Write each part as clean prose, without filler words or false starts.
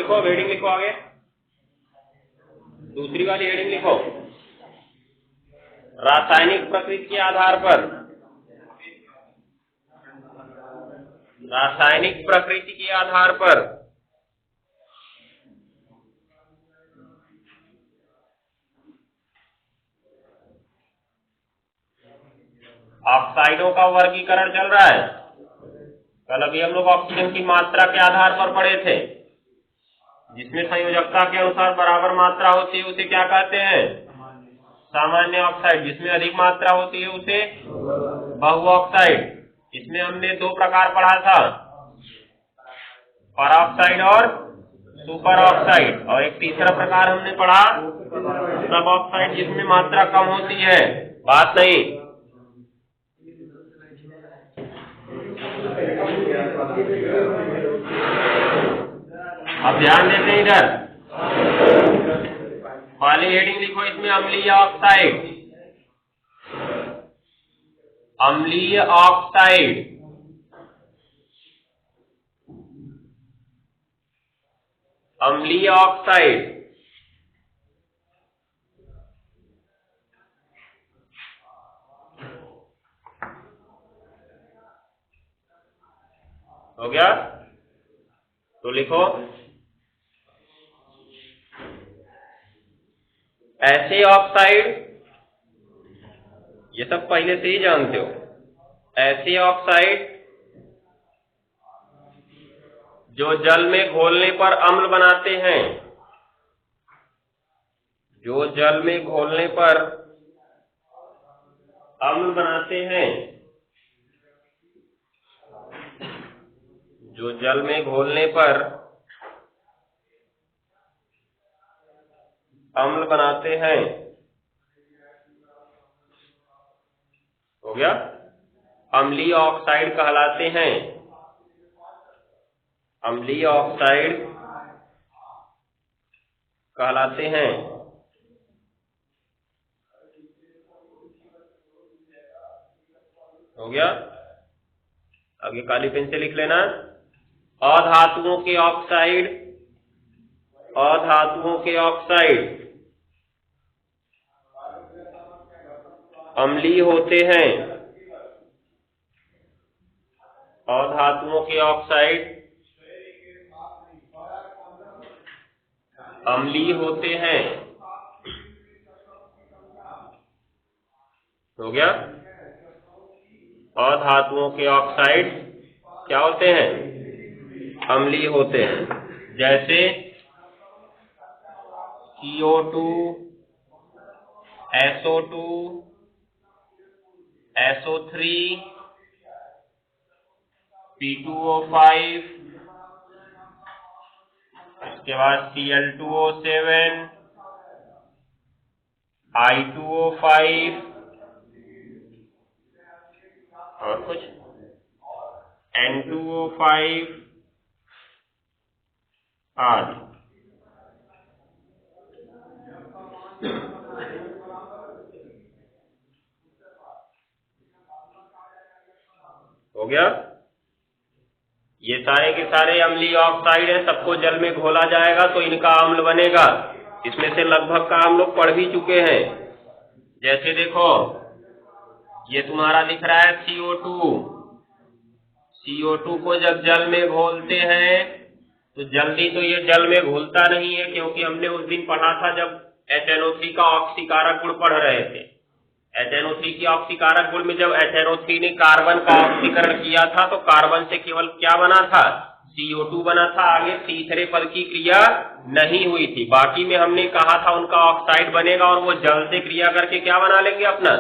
लिखो, हेडिंग लिखो, आगे दूसरी वाली हेडिंग लिखो, रासायनिक प्रकृति के आधार पर, रासायनिक प्रकृति के आधार पर ऑक्साइडों का वर्गीकरण चल रहा है। कल अभी हम लोग ऑक्सीजन की मात्रा के आधार पर पढ़े थे, जिसमें संयोजकता के अनुसार बराबर मात्रा होती है उसे क्या कहते हैं? सामान्य ऑक्साइड। जिसमें अधिक मात्रा होती है उसे बहु ऑक्साइड। इसमें हमने दो प्रकार पढ़ा था, परऑक्साइड और सुपर ऑक्साइड, और एक तीसरा प्रकार हमने पढ़ा सब ऑक्साइड, जिसमें मात्रा कम होती है। बात नहीं, अब ध्यान देते हैं इधर, पहली हेडिंग लिखो, इसमें अम्लीय ऑक्साइड, अम्लीय ऑक्साइड, अम्लीय ऑक्साइड। हो गया? तो लिखो, ऐसे ऑक्साइड, ये सब पहले से ही जानते हो, ऐसे ऑक्साइड जो जल में घोलने पर अम्ल बनाते हैं, जो जल में घोलने पर अम्ल बनाते हैं, जो जल में घोलने पर अम्ल बनाते हैं। हो गया? अम्लीय ऑक्साइड कहलाते हैं, अम्लीय ऑक्साइड कहलाते हैं। हो गया? आगे काली पेन से लिख लेना, अधातुओं के ऑक्साइड, अधातुओं के ऑक्साइड अम्लीय होते हैं, अधातुओं के ऑक्साइड अम्लीय होते हैं। हो गया? अधातुओं के ऑक्साइड क्या होते हैं? अम्लीय होते हैं। जैसे CO2, SO2, SO3, P2O5, इसके बाद Cl2O7, I2O5 और कुछ N2O5 आदि। हो गया? ये सारे के सारे अम्लीय ऑक्साइड हैं, सबको जल में घोला जाएगा तो इनका अम्ल बनेगा। इसमें से लगभग का हम लोग पढ़ भी चुके हैं। जैसे देखो, ये तुम्हारा दिख रहा है CO2, CO2 को जब जल में घोलते हैं तो जल्दी तो ये जल में घुलता नहीं है, क्योंकि हमने उस दिन पढ़ा था जब HNO3 का ऑक्सीकारक गुण पढ़ रहे थे। HNO3 की ऑक्सीकारक गुण में जब HNO3 ने कार्बन का ऑक्सीकरण किया था तो कार्बन से केवल क्या बना था? CO2 बना था। आगे तीसरे पद की क्रिया नहीं हुई थी। बाकी में हमने कहा था उनका ऑक्साइड बनेगा और वो जल से क्रिया करके क्या बना लेंगे? अपना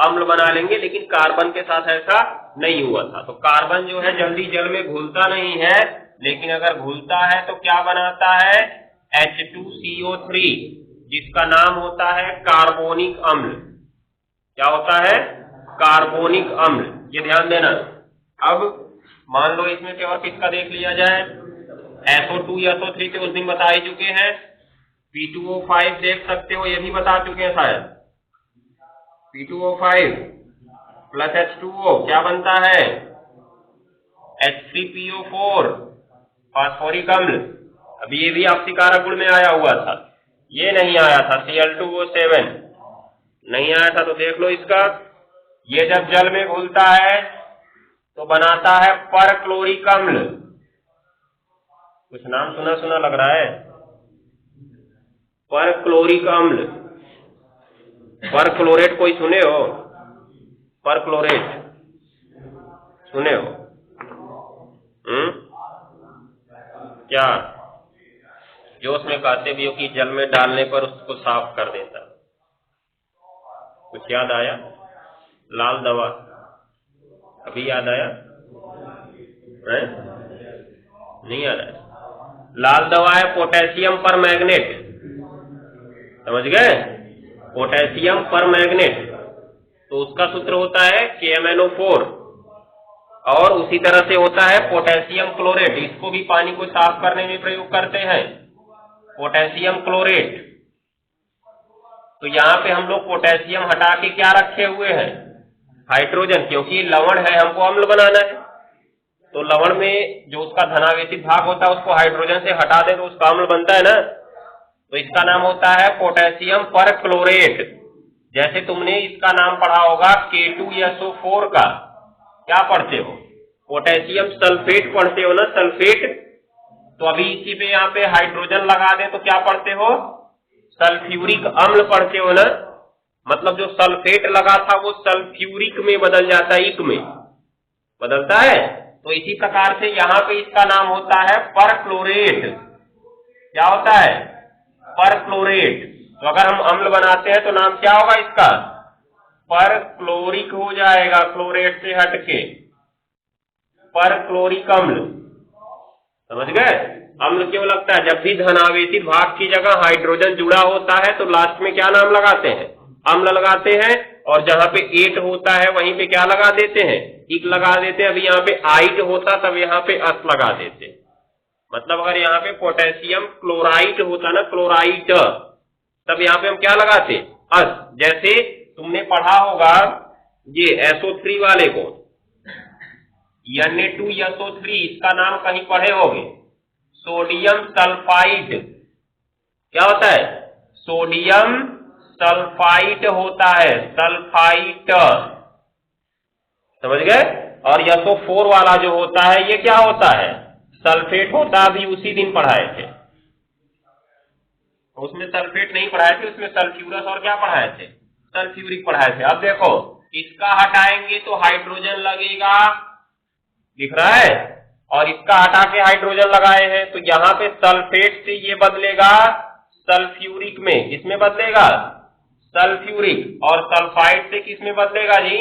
अम्ल बना लेंगे। लेकिन कार्बन के साथ ऐसा नहीं हुआ था। तो कार्बन जो है जल्दी जल में घुलता नहीं है, लेकिन अगर घुलता है तो क्या बनाता है? H2CO3, जिसका नाम होता है कार्बोनिक अम्ल। क्या होता है? कार्बोनिक अम्ल। ये ध्यान देना। अब मान लो इसमें से और किसका देख लिया जाए। SO2 या SO3 तो उस दिन बता ही चुके हैं। P2O5 देख सकते हो, ये भी बता चुके हैं शायद। P2O5 प्लस H2O क्या बनता है? H3PO4 फास्फोरिक अम्ल। अभी ये भी ऑक्सीकारक गुण में आया हुआ था, ये नहीं आया था, Cl2O7 नहीं आया था। तो देख लो इसका, ये जब जल में घुलता है तो बनाता है परक्लोरिक अम्ल। कुछ नाम सुना सुना लग रहा है, परक्लोरिक अम्ल। परक्लोरेट कोई सुने हो? परक्लोरेट सुने हो? क्या जो उसमें कहते भी हो कि जल में डालने पर उसको साफ कर देता। कुछ याद आया? लाल दवा अभी याद आया है? नहीं याद आया? लाल दवा है पोटेशियम पर मैग्नेट, समझ गए? पोटेशियम पर मैग्नेट, तो उसका सूत्र होता है KMnO4, और उसी तरह से होता है पोटेशियम क्लोरेट। इसको भी पानी को साफ करने में प्रयोग करते हैं, पोटेशियम क्लोरेट। तो यहाँ पे हम लोग पोटेशियम हटा के क्या रखे हुए हैं? हाइड्रोजन, क्योंकि लवण है, हमको अम्ल बनाना है। तो लवण में जो उसका धनावेशित भाग होता है उसको हाइड्रोजन से हटा दे तो उसका अम्ल बनता है ना। तो इसका नाम होता है पोटेशियम परक्लोरेट। जैसे तुमने इसका नाम पढ़ा होगा K2SO4 का, क्या पढ़ते हो? पोटेशियम सल्फेट पढ़ते हो ना, सल्फेट। तो अभी इसी पे यहाँ पे हाइड्रोजन लगा दे तो क्या पढ़ते हो? सल्फ्यूरिक अम्ल पढ़ते हो ना। मतलब जो सल्फेट लगा था वो सल्फ्यूरिक में बदल जाता है, इक में बदलता है। तो इसी प्रकार से यहाँ पे इसका नाम होता है परक्लोरेट। क्या होता है? परक्लोरेट। तो अगर हम अम्ल बनाते हैं तो नाम क्या होगा इसका? परक्लोरिक हो जाएगा, क्लोरेट से हटके परक्लोरिक अम्ल। समझ गए? अम्ल क्यों लगता है? जब भी धनावेशित भाग की जगह हाइड्रोजन जुड़ा होता है तो लास्ट में क्या नाम लगाते हैं? अम्ल लगाते हैं। और जहां पे एट होता है वहीं पे क्या लगा देते हैं? इक लगा देते हैं। अभी यहाँ पे आइट होता तब यहाँ पे अस लगा देते। मतलब अगर यहाँ पे पोटेशियम क्लोराइड होता ना, क्लोराइड, तब यहाँ पे हम क्या लगाते? अस। जैसे तुमने पढ़ा होगा ये SO3 वाले को, Na2SO3, इसका नाम कहीं पढ़े होंगे, सोडियम सल्फाइड। क्या होता है? सोडियम सल्फाइड होता है, सल्फाइड। समझ गए? और SO4 वाला जो होता है ये क्या होता है? सल्फेट होता है। अभी उसी दिन पढ़ाए थे, उसमें सल्फेट नहीं पढ़ाए थे, उसमें सल्फ्यूरस और क्या पढ़ाए थे? सल्फ्यूरिक पढ़ाए थे। अब देखो इसका हटाएंगे तो हाइड्रोजन लगेगा, दिख रहा है? और इसका हटा के हाइड्रोजन लगाए हैं तो यहाँ पे सल्फेट से ये बदलेगा सल्फ्यूरिक में। किसमें बदलेगा? सल्फ्यूरिक। और सल्फाइड से किसमें बदलेगा जी?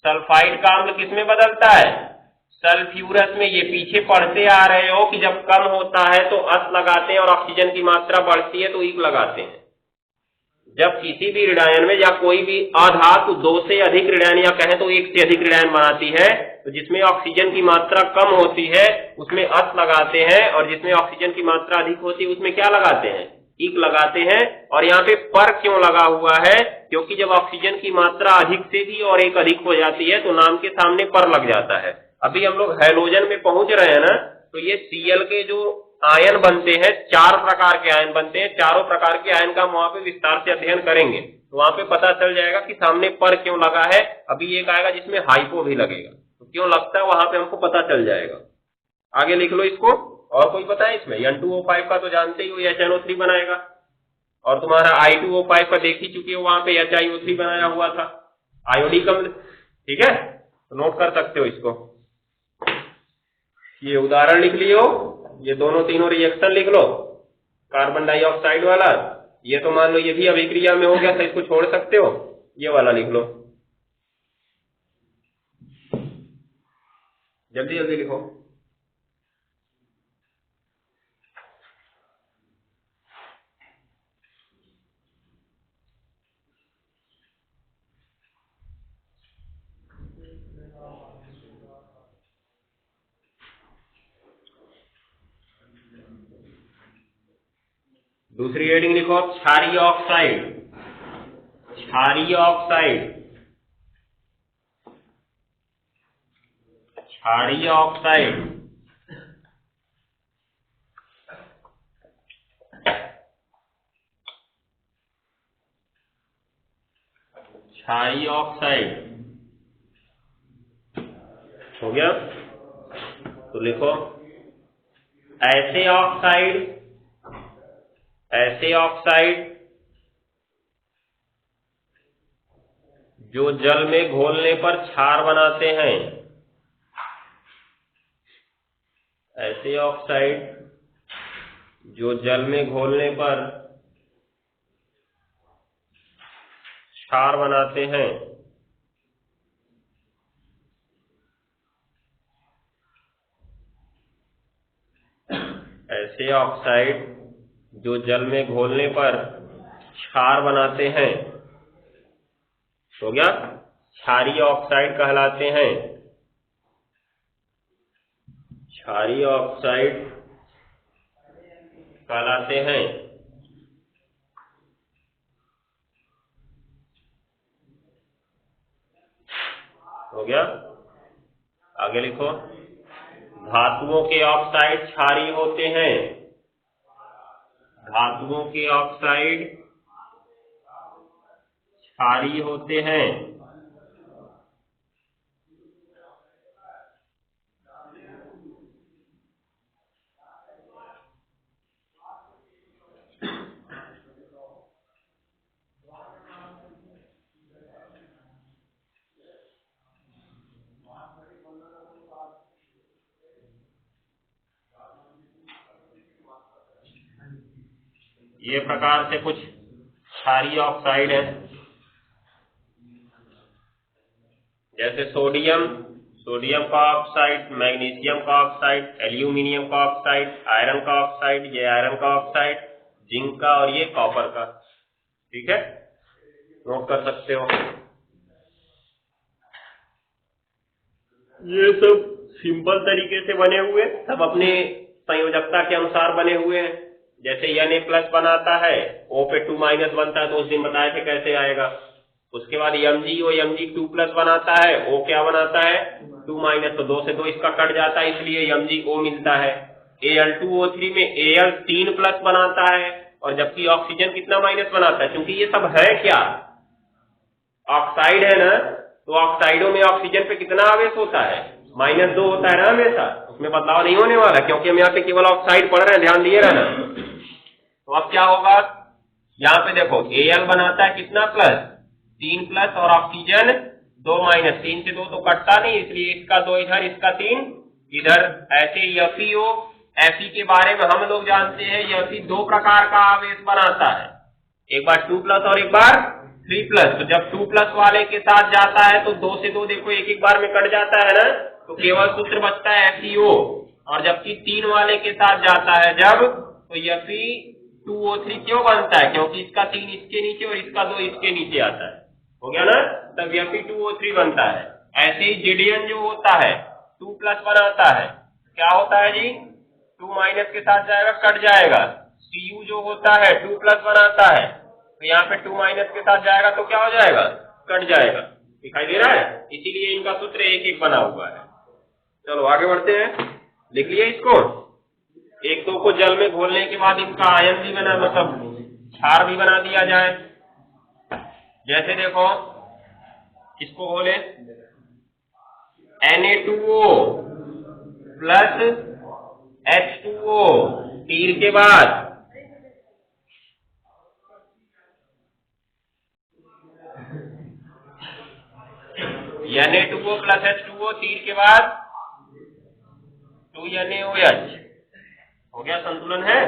सल्फाइड का अम्ल किसमें बदलता है? सल्फ्यूरस में। ये पीछे पढ़ते आ रहे हो कि जब कम होता है तो अस लगाते हैं और ऑक्सीजन की मात्रा बढ़ती है तो इक लगाते हैं। जब किसी भी ऋणायन में या कोई भी अधातु दो से अधिक ऋणायन या कहें तो एक से अधिक ऋणायन बनाती है तो जिसमें ऑक्सीजन की मात्रा कम होती है उसमें अस लगाते हैं, और जिसमें ऑक्सीजन की मात्रा अधिक होती है उसमें क्या लगाते हैं? इक लगाते हैं। और यहाँ पे पर क्यों लगा हुआ है? क्योंकि जब ऑक्सीजन की मात्रा अधिक से भी और एक अधिक हो जाती है तो नाम के सामने पर लग जाता है। अभी हम लोग हैलोजन में पहुंच रहे हैं ना, तो ये Cl के जो आयन बनते हैं, 4 प्रकार के आयन बनते हैं। चारों प्रकार के आयन का हम वहां पे विस्तार से अध्ययन करेंगे तो वहां पे पता चल जाएगा कि सामने पर क्यों लगा है। अभी एक आएगा जिसमें हाइपो भी लगेगा, तो क्यों लगता है वहां पे हमको पता चल जाएगा। आगे लिख लो इसको। और कोई पता है इसमें? N2O5 का तो जानते ही हो, HNO3 बनाएगा। और तुम्हारा I2O5 का देख ही चुके हो, वहां पे HiO3 बनाया हुआ था, आयोडिक अम्ल। ठीक है, तो नोट कर सकते हो इसको। ये उदाहरण लिख लियो, ये दोनों तीनों रिएक्शन लिख लो। कार्बन डाइऑक्साइड वाला, ये तो मान लो ये भी अभिक्रिया में हो गया था, इसको छोड़ सकते हो। ये वाला लिख लो, जल्दी जल्दी लिखो। दूसरी हेडिंग लिखो, क्षारीय ऑक्साइड। क्षारीय ऑक्साइड, क्षारीय ऑक्साइड। क्षारीय ऑक्साइड हो गया। तो लिखो ऐसे ऑक्साइड जो जल में घोलने पर क्षार बनाते हैं, ऐसे ऑक्साइड जो जल में घोलने पर क्षार बनाते हैं, ऐसे ऑक्साइड जो जल में घोलने पर क्षार बनाते हैं, हो गया, क्षारीय ऑक्साइड कहलाते हैं। क्षारीय ऑक्साइड कहलाते हैं। हो गया। आगे लिखो धातुओं के ऑक्साइड क्षारीय होते हैं। धातुओं के ऑक्साइड क्षारीय होते हैं। ये प्रकार से कुछ क्षारीय ऑक्साइड है, जैसे सोडियम का ऑक्साइड, मैग्नीशियम का ऑक्साइड, एल्यूमिनियम का ऑक्साइड, आयरन का ऑक्साइड, ये आयरन का ऑक्साइड, जिंक का और ये कॉपर का। ठीक है, नोट कर सकते हो। ये सब सिंपल तरीके से बने हुए, सब अपने संयोजकता के अनुसार बने हुए हैं। जैसे Na+ बनाता है, O पे 2- बनता है, तो उस दिन बताए थे कैसे आएगा। उसके बाद MgO Mg2+ बनाता है, O क्या बनाता है 2-, तो 2 से 2 इसका कट जाता है, इसलिए MgO मिलता है। Al2O3 में Al3+ बनाता है, और जबकि ऑक्सीजन कितना माइनस बनाता है, क्योंकि ये सब है क्या, ऑक्साइड है ना, तो ऑक्साइडों में ऑक्सीजन पे कितना आवेश होता है, -2 होता है ना हमेशा, उसमें बदलाव नहीं होने वाला, क्योंकि हम यहाँ पे केवल ऑक्साइड पढ़ रहे हैं, ध्यान दिए रहना। तो अब क्या होगा, यहाँ पे देखो Al बनाता है कितना प्लस 3+, और ऑक्सीजन 2-, 3 से 2 तो कटता नहीं, इसलिए इसका 2 इधर, इसका 3 इधर। ऐसे FeO, Fe के बारे में हम लोग जानते हैं, Fe 2 प्रकार का आवेश बनाता है, एक बार 2+ और एक बार 3+। तो जब 2+ वाले के साथ जाता है तो 2 से 2 देखो एक बार में कट जाता है ना, तो केवल सूत्र बचता है FeO। और जबकि 3 वाले के साथ जाता है जब, तो Fe2O3 क्यों बनता है, क्योंकि इसका 3 इसके नीचे और इसका 2 इसके नीचे आता है, हो गया ना, तब Fe2O3 बनता है। ऐसे ही Zn जो होता है 2+ बनाता है, क्या होता है जी, 2- के साथ जाएगा, कट जाएगा। Cu जो होता है 2+ बनाता है, तो यहाँ पे 2- के साथ जाएगा तो क्या हो जाएगा, कट जाएगा। दिखाई दे रहा है, इसीलिए इनका सूत्र एक बना हुआ है। चलो आगे बढ़ते हैं, लिख लिए इसको। 1-2 को जल में घोलने के बाद इनका आयन भी बना, मतलब क्षार भी बना दिया जाए। जैसे देखो इसको घोले Na2O प्लस H2O, तीर के बाद Na2O प्लस H2O, तीर के बाद 2NaOH, हो गया, संतुलन है,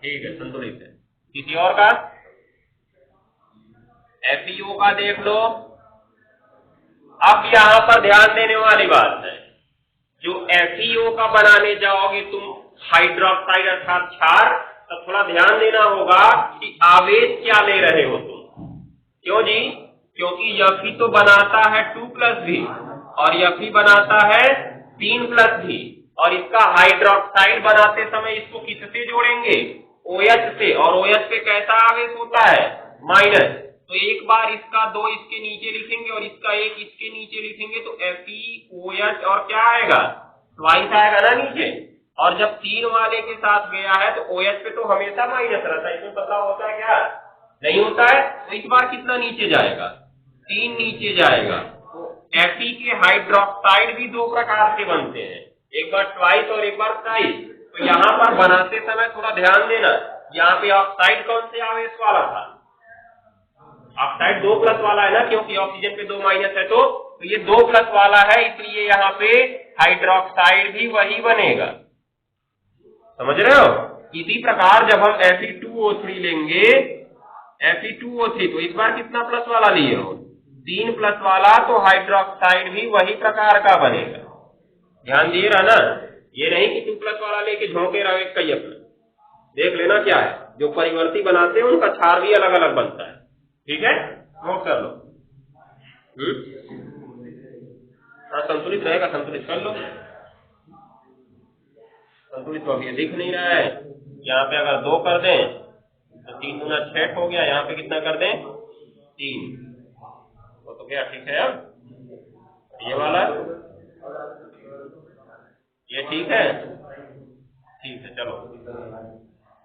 ठीक है, संतुलित है। किसी और का FeO का देख लो। अब यहाँ पर ध्यान देने वाली बात है, जो FeO का बनाने जाओगे तुम हाइड्रोक्साइड अर्थात क्षार, तो थोड़ा ध्यान देना होगा कि आवेश क्या ले रहे हो तुम। क्यों जी, क्योंकि Fe तो बनाता है 2+ भी, और Fe बनाता है 3+ भी, और इसका हाइड्रोक्साइड बनाते समय इसको किससे जोड़ेंगे, OH से, और OH पे कैसा आवेश होता है, माइनस। तो एक बार इसका 2 इसके नीचे लिखेंगे और इसका 1 इसके नीचे लिखेंगे, तो FeOH और क्या आएगा, ट्वाइस आएगा ना नीचे। और जब 3 वाले के साथ गया है तो OH पे तो हमेशा माइनस रहता है, इसमें बदलाव होता है क्या, नहीं होता है, तो इस बार कितना नीचे जाएगा, 3 नीचे जाएगा। तो Fe के हाइड्रोक्साइड भी 2 प्रकार से बनते हैं, एक बार ट्वाइस और एक बार थ्राइस। तो यहाँ पर बनाते समय थोड़ा ध्यान देना, यहाँ पे ऑक्साइड कौन से आवेश वाला था? ऑक्साइड 2+ वाला है ना, क्योंकि ऑक्सीजन पे 2- है, तो ये 2+ वाला है, इसलिए यहाँ पे हाइड्रोक्साइड भी वही बनेगा। समझ रहे हो? इसी प्रकार जब हम Fe2O3 लेंगे, Fe2O3, तो इस बार कितना प्लस वाला लिए हो? 3+ वाला, तो हाइड्रोक्साइड भी वही प्रकार का बनेगा। ध्यान दिए रहना, ये नहीं कि 2+ वाला लेके झोंके रहो एक कई अपना। देख लेना क्या है, जो परिवर्ती बनाते हैं उनका क्षार भी अलग अलग बनता है। ठीक है, नोट कर लो। हाँ, संतुलित रहेगा, संतुलित कर लो। संतुलित हो गया, दिख नहीं रहा है। यहाँ पे अगर 2 कर दें तो 3 दूना 6 हो गया, यहाँ पे कितना कर दें? 3, तो क्या ठीक है? अब ये वाला, ये ठीक है, ठीक है, चलो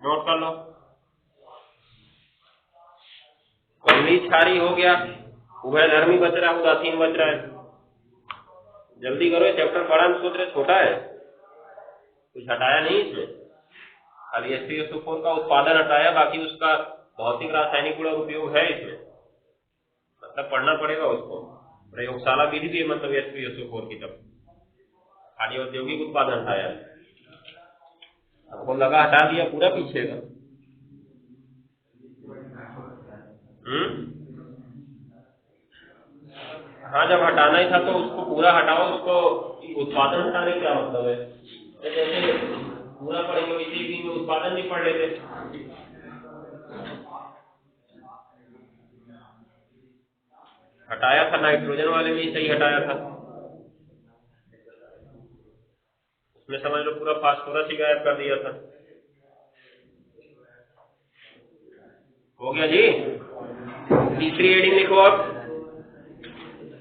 नोट कर लो। अम्लीय क्षारीय हो गया, उभयधर्मी बच रहा है, उदासीन बच रहा है। जल्दी करो, चैप्टर बड़ा सोच रहे छोटा है, कुछ हटाया नहीं इसमें, खाली H3SO4 का उत्पादन हटाया, बाकी उसका भौतिक रासायनिक गुण उपयोग है इसमें, मतलब पढ़ना पड़ेगा उसको। प्रयोगशाला विधि भी मतलब H3SO4 की, तब खाली औद्योगिक उत्पादन हटाया, आपको लगा हटा दिया पूरा पीछे का। हाँ, जब हटाना ही था तो उसको पूरा हटाओ, उसको उत्पादन हटाने क्या मतलब है? जैसे पूरा पढ़ेंगे इसी दिन में उत्पादन भी पढ़ लेते। हटाया था नाइट्रोजन वाले में, सही हटाया था, उसमें समझ लो पूरा फास्फोरस ही गायब कर दिया था। हो गया जी। तीसरी हेडिंग लिखो आप,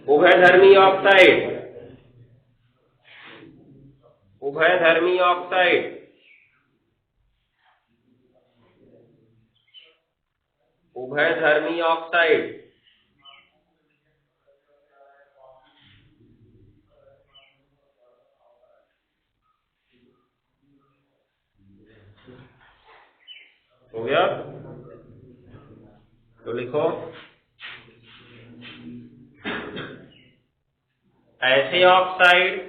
उभयधर्मी ऑक्साइड। उभयधर्मी ऑक्साइड, उभयधर्मी ऑक्साइड हो गया, तो लिखो ऐसे ऑक्साइड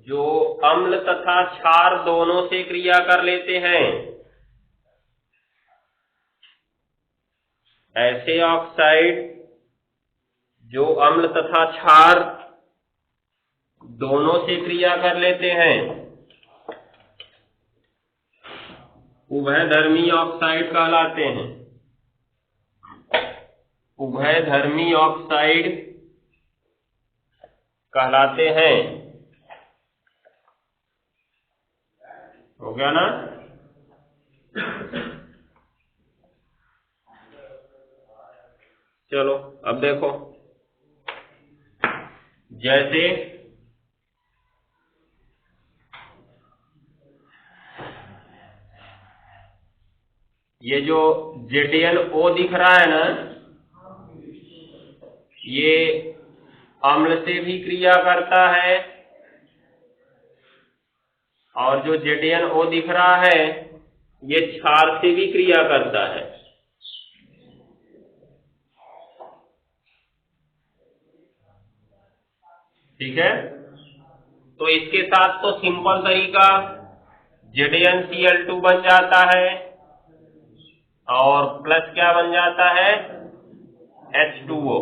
जो अम्ल तथा क्षार दोनों से क्रिया कर लेते हैं, ऐसे ऑक्साइड जो अम्ल तथा क्षार दोनों से क्रिया कर लेते हैं, उभयधर्मी ऑक्साइड कहलाते हैं। उभयधर्मी ऑक्साइड कहलाते हैं। हो गया ना? चलो अब देखो, जैसे ये जो ZnO दिख रहा है ना, ये अम्ल से भी क्रिया करता है, और जो ZnO दिख रहा है ये क्षार से भी क्रिया करता है। ठीक है, तो इसके साथ तो सिंपल तरीका ZnCl2 बन जाता है, और प्लस क्या बन जाता है? H2O।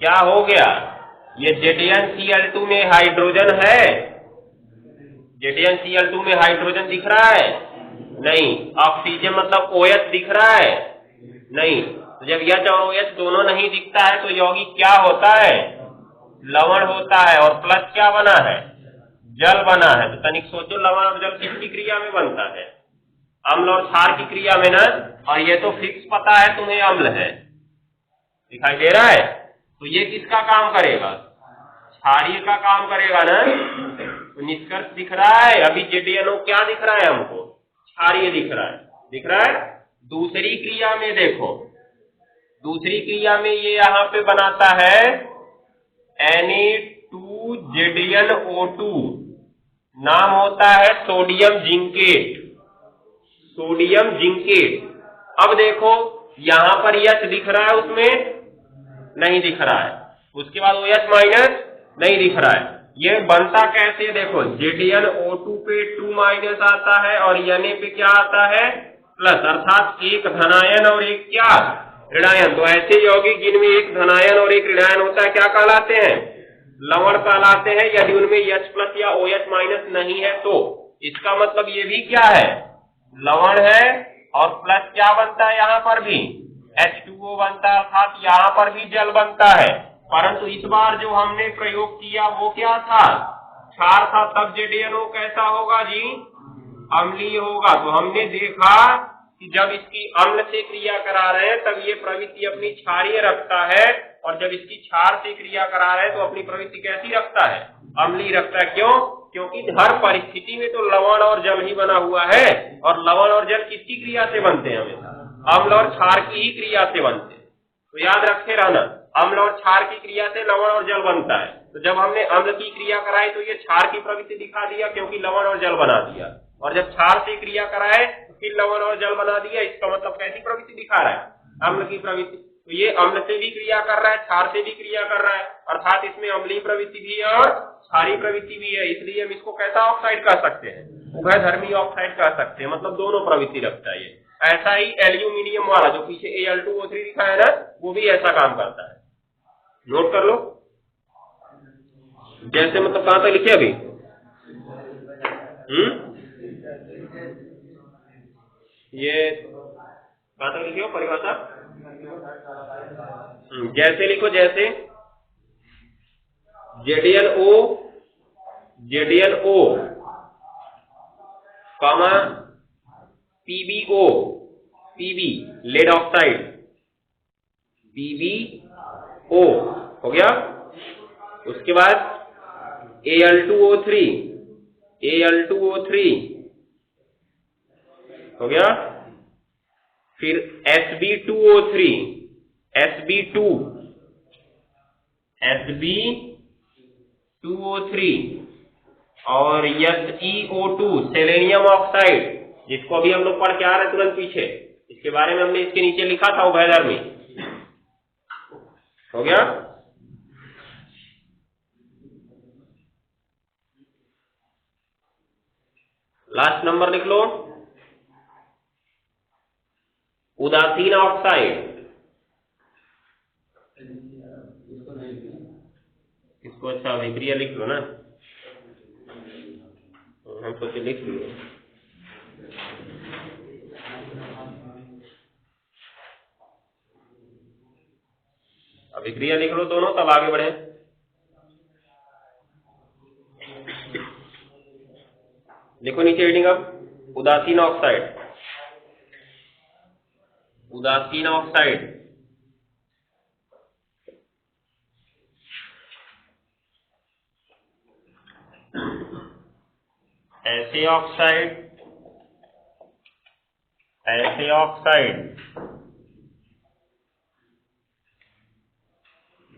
क्या हो गया? ये ZnCl2 में हाइड्रोजन है? ZnCl2 में हाइड्रोजन दिख रहा है? नहीं। ऑक्सीजन मतलब OH दिख रहा है? नहीं। तो जब H और OH दोनों नहीं दिखता है तो यौगिक क्या होता है? लवण होता है। और प्लस क्या बना है? जल बना है। तो तनिक सोचो, लवण और जल किसकी क्रिया में बनता है? अम्ल और क्षार की क्रिया में ना। और ये तो फिक्स पता है तुम्हें अम्ल है, दिखाई दे रहा है। तो ये किसका काम करेगा? क्षारीय का काम करेगा ना। तो निष्कर्ष दिख रहा है। अभी ZnO क्या दिख रहा है हमको? क्षारीय दिख रहा है, दिख रहा है। दूसरी क्रिया में देखो, दूसरी क्रिया में ये यहाँ पे बनाता है Na2ZnO2, नाम होता है सोडियम जिंकेट, सोडियम जिंकेट। अब देखो यहां पर H दिख रहा है, उसमें नहीं दिख रहा है, उसके बाद OH माइनस नहीं दिख रहा है। ये बनता कैसे देखो, ZnO2 पे 2 माइनस आता है और Na पे क्या आता है, प्लस, अर्थात एक धनायन और एक क्या, ऋणायन। तो ऐसे यौगिक जिनमें एक धनायन और एक ऋणायन होता है क्या कहलाते हैं, लवण कहलाते हैं, यदि उनमें H प्लस या OH माइनस नहीं है तो। इसका मतलब ये भी क्या है, लवण है, और प्लस क्या बनता है यहाँ पर भी H2O बनता है, अर्थात यहाँ पर भी जल बनता है। परंतु इस बार जो हमने प्रयोग किया वो क्या था, क्षार था, तब ZnO कैसा होगा जी, अम्लीय होगा। तो हमने देखा कि जब इसकी अम्ल से क्रिया करा रहे हैं तब ये प्रवृत्ति अपनी क्षारीय रखता है, और जब इसकी क्षार से क्रिया करा रहे हैं तो अपनी प्रवृत्ति कैसी रखता है, अम्लीय रखता है। क्यों, क्योंकि हर परिस्थिति में तो लवण और जल ही बना हुआ है, और लवण और जल किसकी क्रिया से बनते हैं, हमेशा अम्ल और क्षार की ही क्रिया से बनते हैं। तो याद रखे रहना, अम्ल और क्षार की क्रिया से लवण और जल बनता है। तो जब हमने अम्ल की क्रिया कराई तो ये क्षार की प्रवृत्ति दिखा दिया, क्योंकि लवण और जल बना दिया, और जब क्षार से क्रिया कराए तो फिर लवण और जल बना दिया। इसका मतलब कैसी प्रवृत्ति दिखा रहा है, अम्ल की प्रवृत्ति। तो ये अम्ल से भी क्रिया कर रहा है, क्षार से भी क्रिया कर रहा है, अर्थात इसमें अम्लीय प्रवृत्ति भी है और क्षारीय प्रवृत्ति भी है। इसलिए हम इसको कैसा ऑक्साइड कह सकते हैं, उभयधर्मी ऑक्साइड कह सकते हैं, मतलब दोनों प्रवृत्ति रखता है ये। ऐसा ही एल्यूमिनियम वाला जो पीछे Al2O3 लिखा है ना, वो भी ऐसा काम करता है, नोट कर लो। जैसे मतलब कहां तक लिखे अभी, ये कहां तक लिखे हो परिभाषा, जैसे लिखो, जैसे ZnO कामा PbO लेड ऑक्साइड, PbO हो गया। उसके बाद Al2O3 हो गया। फिर Sb2O3 और SeO2 सेलेनियम ऑक्साइड, जिसको अभी हम लोग पढ़ के आ रहे तुरंत पीछे, इसके बारे में हमने इसके नीचे लिखा था उभयधर्मी, हो गया। लास्ट नंबर लिख लो, उदासीन ऑक्साइड, इसको अच्छा विक्रिया लिख लो ना, हम सोचे लिख लिए। अभिक्रिया लिख लो दोनों, तब आगे बढ़े। देखो नीचे रीडिंग अब, उदासीन ऑक्साइड, ऐसे ऑक्साइड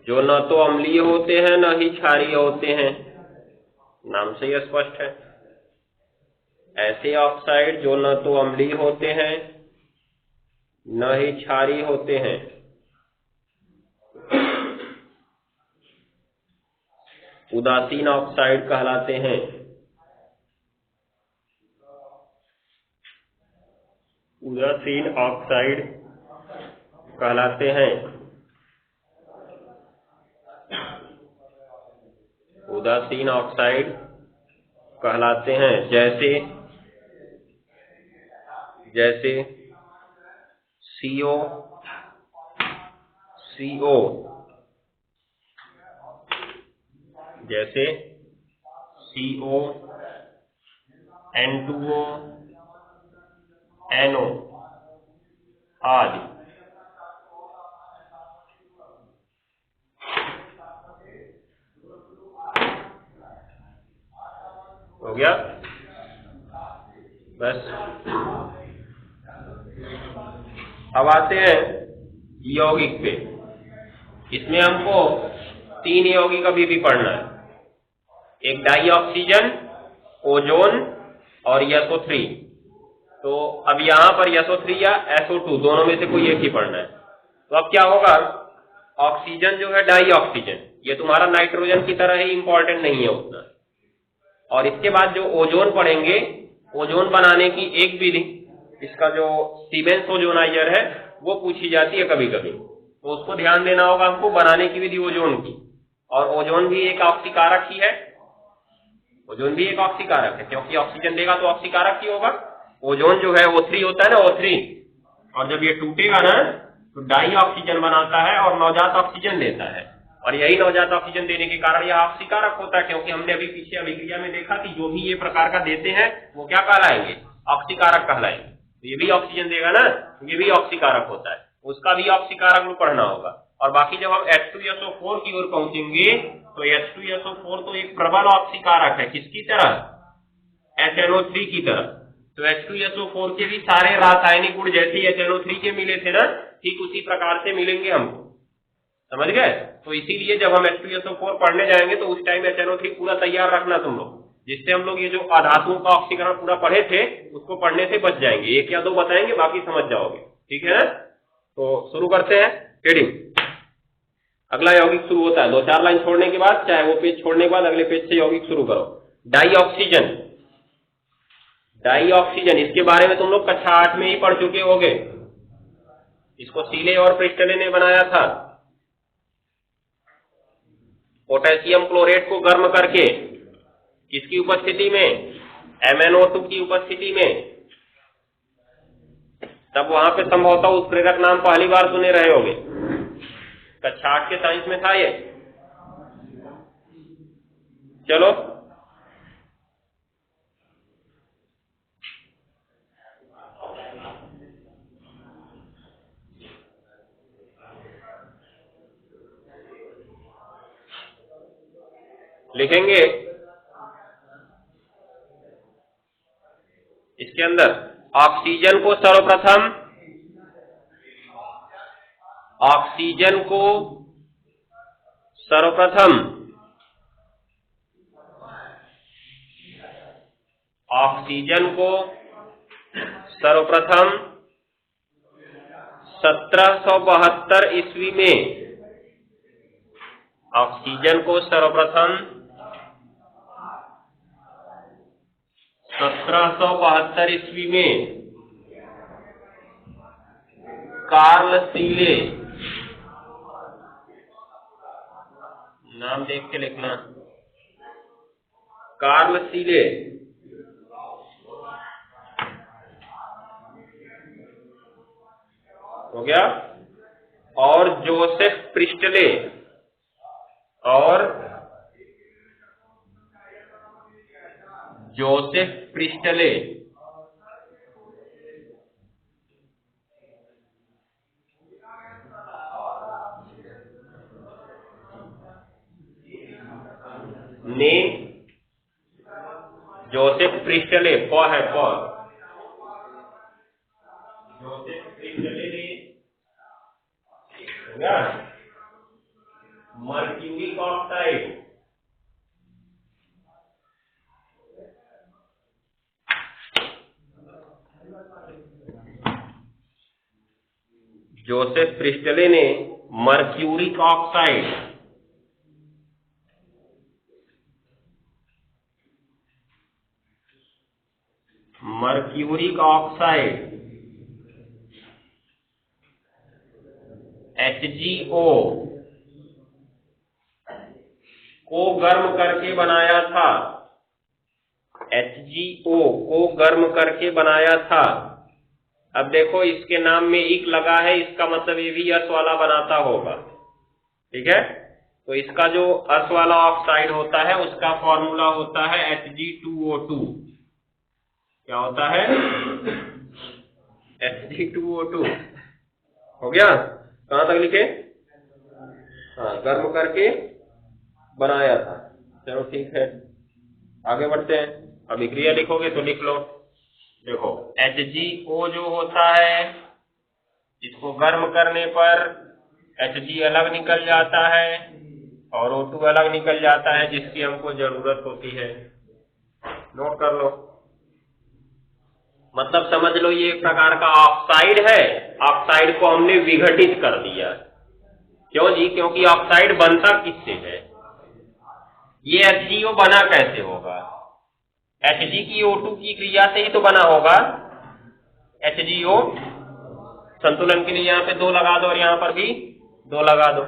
जो न तो अम्लीय होते हैं न ही क्षारीय होते हैं, नाम से यह स्पष्ट है। ऐसे ऑक्साइड जो न तो अम्लीय होते हैं न ही क्षारीय होते हैं, उदासीन ऑक्साइड कहलाते हैं। उदासीन ऑक्साइड कहलाते हैं, उदासीन ऑक्साइड कहलाते हैं। जैसे CO, जैसे CO, N2O, NO आदि। हो गया। बस। अब आते हैं यौगिक पे। इसमें हमको 3 यौगिक अभी भी पढ़ना है, एक डाई ऑक्सीजन, ओजोन और SO3। तो अब यहां पर SO3 या SO2 दोनों में से कोई एक ही पढ़ना है। तो अब क्या होगा, ऑक्सीजन जो है डाई ऑक्सीजन, ये तुम्हारा नाइट्रोजन की तरह ही इंपॉर्टेंट नहीं है उतना। और इसके बाद जो ओजोन पढ़ेंगे, ओजोन बनाने की एक विधि, इसका जो सीमेंस ओजोनाइजर है वो पूछी जाती है कभी कभी, तो उसको ध्यान देना होगा हमको, बनाने की विधि ओजोन की। और ओजोन भी एक ऑक्सीकारक ही है, ओजोन भी एक ऑक्सीकारक है, क्योंकि ऑक्सीजन देगा तो ऑक्सीकारक ही होगा। ओजोन जो है O3 होता है ना, O3, और जब ये टूटेगा ना तो डाई ऑक्सीजन बनाता है और नवजात ऑक्सीजन देता है। और यही नवजात ऑक्सीजन देने के कारण यह ऑक्सीकारक होता है, क्योंकि हमने अभी पीछे अभिक्रिया में देखा कि जो भी ये प्रकार का देते हैं वो क्या कहलाएंगे, ऑक्सीकारक कहलाएंगे। तो ये भी ऑक्सीजन देगा ना, ये भी ऑक्सीकारक होता है, उसका भी ऑक्सीकारक में पढ़ना होगा। और बाकी जब हम H2SO4 की ओर पहुंचेंगे तो H2SO4 तो एक प्रबल ऑक्सीकारक है, किसकी तरह, HNO3 की तरह। तो H2SO4 के भी सारे रासायनिक गुण जैसे HNO3 के मिले थे ना, ठीक उसी प्रकार से मिलेंगे हमको, समझ गए। तो इसीलिए जब हम H2SO4 पढ़ने जाएंगे तो उस टाइम HNO3 पूरा तैयार रखना तुम लोग, जिससे हम लोग ये जो अधातुओं का ऑक्सीकरण पूरा पढ़े थे उसको पढ़ने से बच जाएंगे। 1 या 2 बताएंगे, बाकी समझ जाओगे, ठीक है ना। तो शुरू करते हैं हेडिंग। अगला यौगिक शुरू होता है 2-4 लाइन छोड़ने के बाद, चाहे वो पेज छोड़ने के बाद अगले पेज से यौगिक शुरू करो। डाई ऑक्सीजन, डाई ऑक्सीजन इसके बारे में तुम लोग कक्षा 8 में ही पढ़ चुके होगे। इसको सीले और प्रिस्टले ने बनाया था। पोटेशियम क्लोरेट को गर्म करके, किसकी उपस्थिति में, MnO2 की उपस्थिति में, तब वहां पे संभवतः उस प्रेरक नाम पहली बार सुने रहे होगे, कक्षा 8 के साइंस में था ये। चलो लिखेंगे इसके अंदर, ऑक्सीजन को सर्वप्रथम, ऑक्सीजन को सर्वप्रथम, ऑक्सीजन को सर्वप्रथम 1772 ईस्वी में, ऑक्सीजन को सर्वप्रथम 1772 ईस्वी में कार्ल सीले, नाम देख के लिखना, कार्ल सीले हो गया, और जोसेफ प्रिस्टले, और जोसेफ प्रिस्टले ने, जोसेफ प्रिस्टले प है प, जोसेफ प्रिस्टले ने मर्क्यूरिक ऑक्साइड, जोसेफ प्रिस्टले ने mercuric oxide, mercuric oxide HgO को गर्म करके बनाया था, HgO को गर्म करके बनाया था। अब देखो इसके नाम में इक लगा है, इसका मतलब ये भी अस वाला बनाता होगा, ठीक है। तो इसका जो अस वाला ऑक्साइड होता है उसका फॉर्मूला होता है Hg2O2। क्या होता है, Hg2O2 हो गया। कहां तक लिखे, हाँ, गर्म करके बनाया था। चलो ठीक है, आगे बढ़ते हैं। अभिक्रिया लिखोगे तो लिख लो, देखो HgO जो होता है, इसको गर्म करने पर Hg अलग निकल जाता है और O2 अलग निकल जाता है, जिसकी हमको जरूरत होती है। नोट कर लो, मतलब समझ लो ये एक प्रकार का ऑक्साइड है। ऑक्साइड को हमने विघटित कर दिया। क्यों जी? क्योंकि ऑक्साइड बनता किससे है? ये HgO बना कैसे होगा? Hg की O2 की क्रिया से ही तो बना होगा। HgO संतुलन के लिए यहाँ पे 2 लगा दो और यहाँ पर भी 2 लगा दो।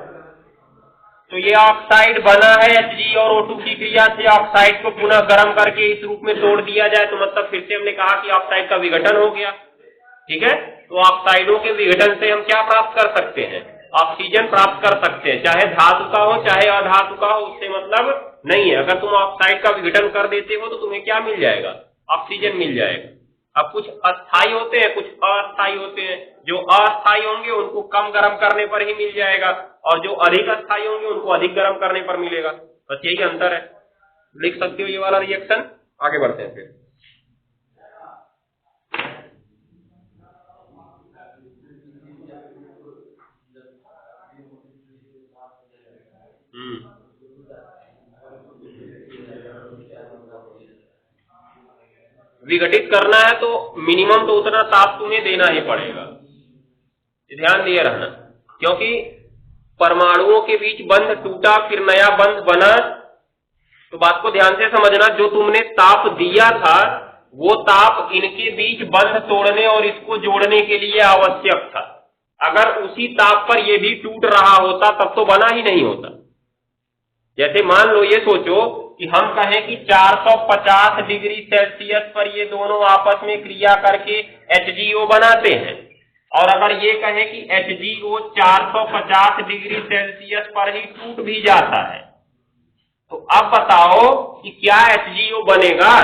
तो ये ऑक्साइड बना है Hg और O2 की क्रिया से। ऑक्साइड को पुनः गर्म करके इस रूप में तोड़ दिया जाए तो मतलब फिर से हमने कहा कि ऑक्साइड का विघटन हो गया। ठीक है, तो ऑक्साइडों के विघटन से हम क्या प्राप्त कर सकते हैं? ऑक्सीजन प्राप्त कर सकते हैं, चाहे धातु का हो चाहे अधातु का हो, उससे मतलब नहीं है। अगर तुम ऑक्साइड का विघटन कर देते हो तो तुम्हें क्या मिल जाएगा? ऑक्सीजन मिल जाएगा। अब कुछ अस्थायी होते हैं, कुछ अस्थायी होते हैं। जो अस्थायी होंगे उनको कम गर्म करने पर ही मिल जाएगा और जो अधिक अस्थायी होंगे उनको अधिक गर्म करने पर मिलेगा। बस यही अंतर है। लिख सकते हो ये वाला रिएक्शन। आगे बढ़ते हैं फिर। विघटित करना है तो मिनिमम तो उतना ताप तुम्हें देना ही पड़ेगा, ध्यान दिए रहना। क्योंकि परमाणुओं के बीच बंध टूटा फिर नया बंध बना, तो बात को ध्यान से समझना। जो तुमने ताप दिया था वो ताप इनके बीच बंध तोड़ने और इसको जोड़ने के लिए आवश्यक था। अगर उसी ताप पर यह भी टूट रहा होता तब तो बना ही नहीं होता। जैसे मान लो, ये सोचो कि हम कहें कि 450 डिग्री सेल्सियस पर ये दोनों आपस में क्रिया करके HgO बनाते हैं, और अगर ये कहें कि HgO 450 डिग्री सेल्सियस पर ही टूट भी जाता है, तो अब बताओ कि क्या HgO बनेगा?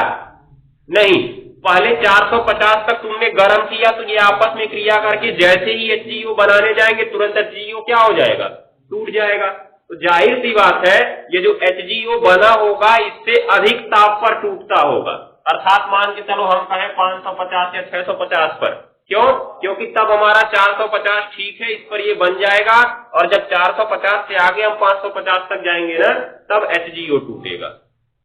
नहीं। पहले 450 तक तुमने गर्म किया तो ये आपस में क्रिया करके जैसे ही HgO बनाने जाएंगे तुरंत HgO क्या हो जाएगा? टूट जाएगा। तो जाहिर सी बात है ये जो HgO बना होगा इससे अधिक ताप पर टूटता होगा। अर्थात मान के चलो हम कहें 550 या 650 पर। क्यों? क्योंकि तब हमारा 450 ठीक है, इस पर ये बन जाएगा, और जब 450 से आगे हम 550 तक जाएंगे ना, तब HgO टूटेगा।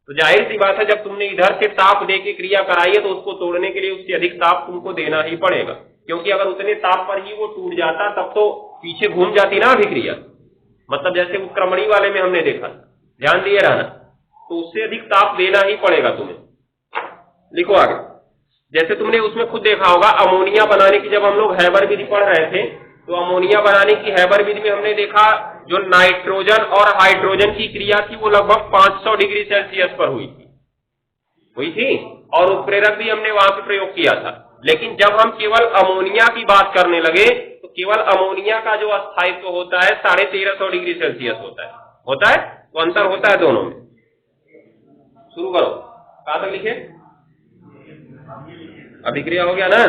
तो जाहिर सी बात है जब तुमने इधर से ताप दे के क्रिया कराई है तो उसको तोड़ने के लिए उससे अधिक ताप तुमको देना ही पड़ेगा। क्योंकि अगर उतने ताप पर ही वो टूट जाता तब तो पीछे घूम जाती ना अभिक्रिया। मतलब जैसे उत्क्रमणी वाले में हमने देखा, ध्यान दिए रहना। तो उससे अधिक ताप देना ही पड़ेगा तुम्हें। लिखो आगे। जैसे तुमने उसमें खुद देखा होगा अमोनिया बनाने की, जब हम लोग हैबर विधि पढ़ रहे थे तो अमोनिया बनाने की हैबर विधि में हमने देखा जो नाइट्रोजन और हाइड्रोजन की क्रिया थी वो लगभग 500 डिग्री सेल्सियस पर हुई थी और उत्प्रेरक भी हमने वहां पे प्रयोग किया था। लेकिन जब हम केवल अमोनिया की बात करने लगे तो केवल अमोनिया का जो अस्थायित्व होता है 1350 डिग्री सेल्सियस होता है। तो अंतर होता है दोनों में। शुरू करो, कहां तक लिखे? अभिक्रिया हो गया ना?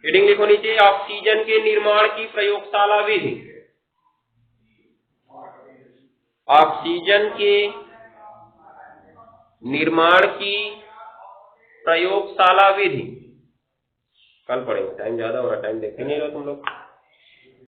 हेडिंग लिखो नीचे, ऑक्सीजन के निर्माण की प्रयोगशाला विधि। ऑक्सीजन के निर्माण की प्रयोगशाला विधि। कल पढ़ेंगे, टाइम ज्यादा हो रहा, टाइम देखेंगे तुम लोग।